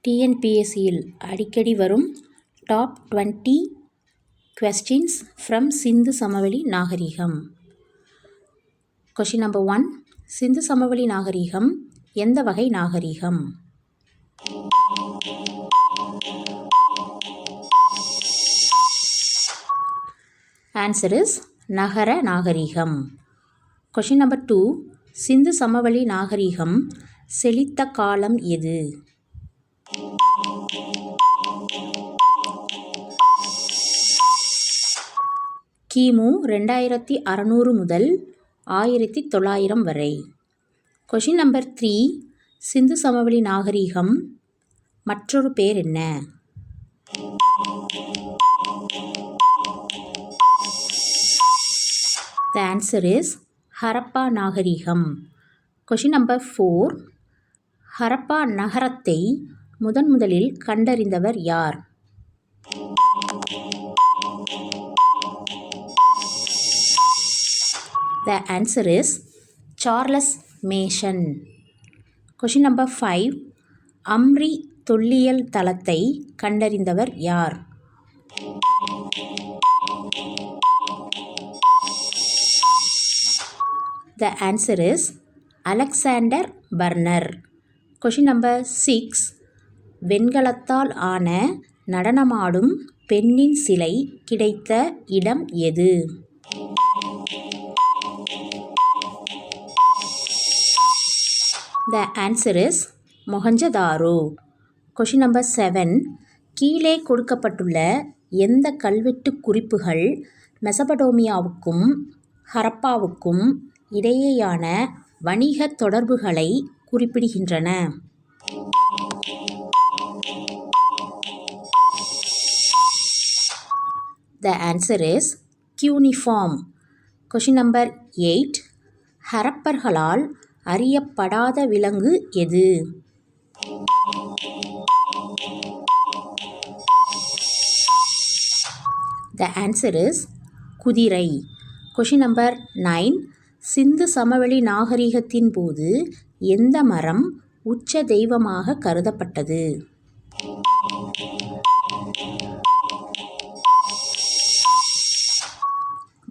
டிஎன்பிஎஸ்சியில் அடிக்கடி வரும் top 20 questions from சிந்து சமவெளி நாகரிகம். கொஷின் நம்பர் 1, சிந்து சமவெளி நாகரிகம் எந்த வகை நாகரிகம்? ஆன்சர் இஸ் நகர நாகரிகம். கொஷின் நம்பர் 2, சிந்து சமவெளி நாகரிகம் செழித்த காலம் எது? கிமு 2600 முதல் 1900 வரை. கொஷின் நம்பர் 3, சிந்து சமவெளி நாகரிகம் மற்றொரு பேர் என்ன? The answer is ஹரப்பா நாகரிகம். கொஷின் நம்பர் 4, ஹரப்பா நகரத்தை முதலில் கண்டறிந்தவர் யார்? The answer is Charles Mason. Question number 5, அம்ரி தொல்லியல் தளத்தை கண்டறிந்தவர் யார்? The answer is Alexander burner. Question number 6, வெண்கலத்தால் ஆன நடனமாடும் பெண்ணின் சிலை கிடைத்த இடம் எது? The answer is Mohenjo-daro. Question number 7, கீழே கொடுக்கப்பட்டுள்ள எந்த கல்வெட்டு குறிப்புகள் மெசபடோமியாவுக்கும் ஹரப்பாவுக்கும் இடையேயான வணிக தொடர்புகளை குறிப்பிடுகின்றன? The answer is cuneiform. Question number 8, ஹரப்பர்களால் அறியப்படாத விலங்கு எது? The answer is குதிரை. கொஷின் நம்பர் 9, சிந்து சமவெளி நாகரிகத்தின் போது எந்த மரம் உச்ச தெய்வமாக கருதப்பட்டது?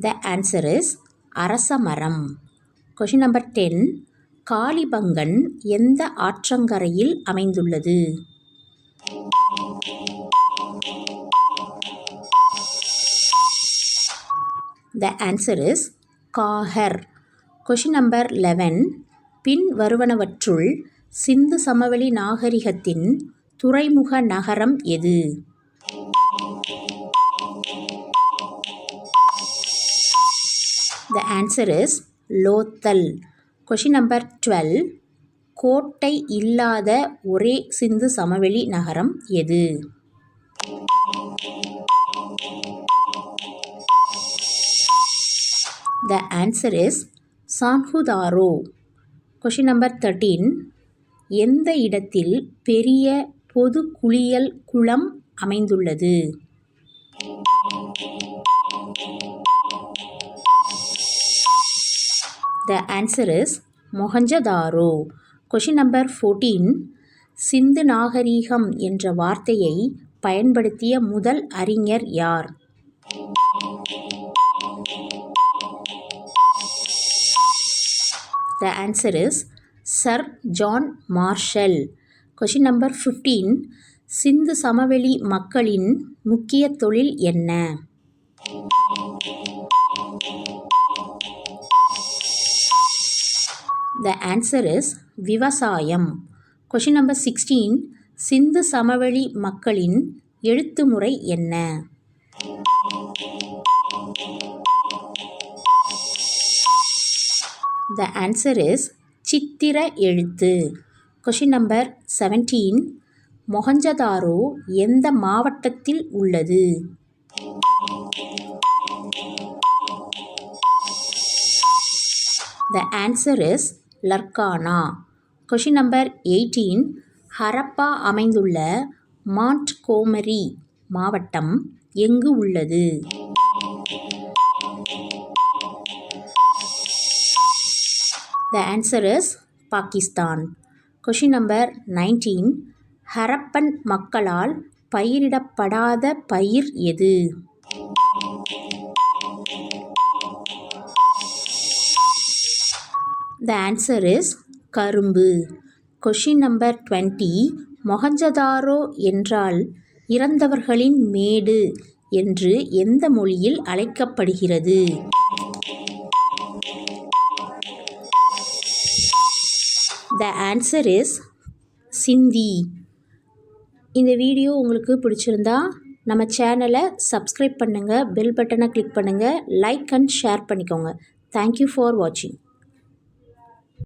The answer is அரச மரம். கொஷின் நம்பர் 10, காளிபங்கன் எந்த ஆற்றங்கரையில் அமைந்துள்ளது? The answer is காஹர். கொஷின் நம்பர் 11, பின் வருவனவற்றுள் சிந்து சமவெளி நாகரிகத்தின் துறைமுக நகரம் எது? The answer is Lothal. Question number 12, கோட்டை இல்லாத ஒரே சிந்து சமவெளி நகரம் எது? The answer is Chanhudaro. Question number 13, எந்த இடத்தில் பெரிய பொது குளியல் குளம் அமைந்துள்ளது? The answer is Mohenjo-daro. Question number 14, சிந்து நாகரிகம் என்ற வார்த்தையை பயன்படுத்திய முதல் அறிஞர் யார்? The answer is sir John Marshall. Question number 15, சிந்து சமவெளி மக்களின் முக்கிய தொழில் என்ன? The answer is விவசாயம். கொஷின் நம்பர் 16, சிந்து சமவெளி மக்களின் எழுத்து முறை என்ன? The answer is சித்திர எழுத்து. கொஷின் நம்பர் 17, மொஹஞ்சதாரோ எந்த மாவட்டத்தில் உள்ளது? The answer is Larkana. Question number 18, Harappa அமைந்துள்ள மாண்ட்கோமரி மாவட்டம் எங்கு உள்ளது? The answer is Pakistan. Question number 19. Harappan மக்களால் பயிரிடப்படாத பயிர் எது? The answer is கரும்பு. Question number 20. மொஹஞ்சதாரோ என்றால் இறந்தவர்களின் மேடு என்று எந்த மொழியில் அழைக்கப்படுகிறது? The answer is சிந்தி. இந்த வீடியோ உங்களுக்கு பிடிச்சிருந்தா நம்ம சேனலை சப்ஸ்கிரைப் பண்ணுங்கள், பெல் பட்டனை கிளிக் பண்ணுங்கள், லைக் அண்ட் ஷேர் பண்ணிக்கோங்க. தேங்க்யூ ஃபார் வாட்சிங்.